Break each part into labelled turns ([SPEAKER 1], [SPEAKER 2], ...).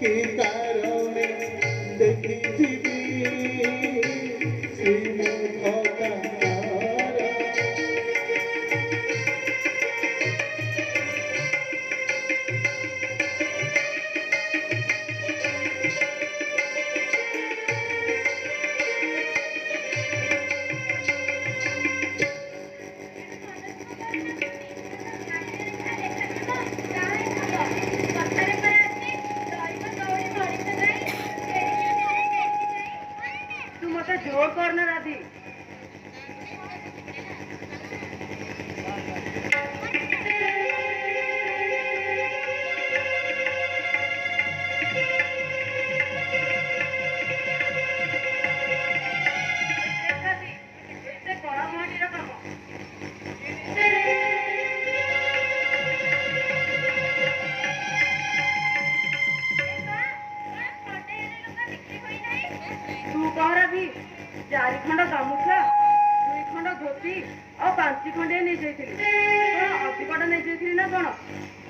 [SPEAKER 1] কি কারণে দেখিছিবি শ্রীমুখ কাহারা
[SPEAKER 2] जोर करना राधी तू कह राधी 4 खंड गामुछा 2 खंड धोती और 5 खंडे नहीं जाइथिली कौन अधिकटा नहीं जाइथिली ना कौन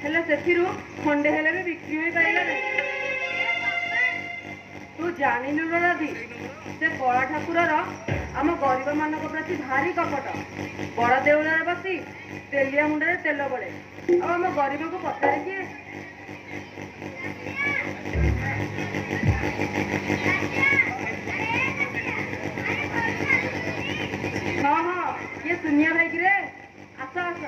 [SPEAKER 2] हेले सेथिरु खंडे हेले भी बिक्री होई पाइला नहीं तू जानिलु रे राधी से कला ठाकुरर आम गरीब मानक प्रति भारी कपट बड़ देउलरे बसी तेलिया मुंडे तेल बळे आ आम गरीब को पचारे किए हाँ हाँ ये सुनिया भाई कि रे आस आस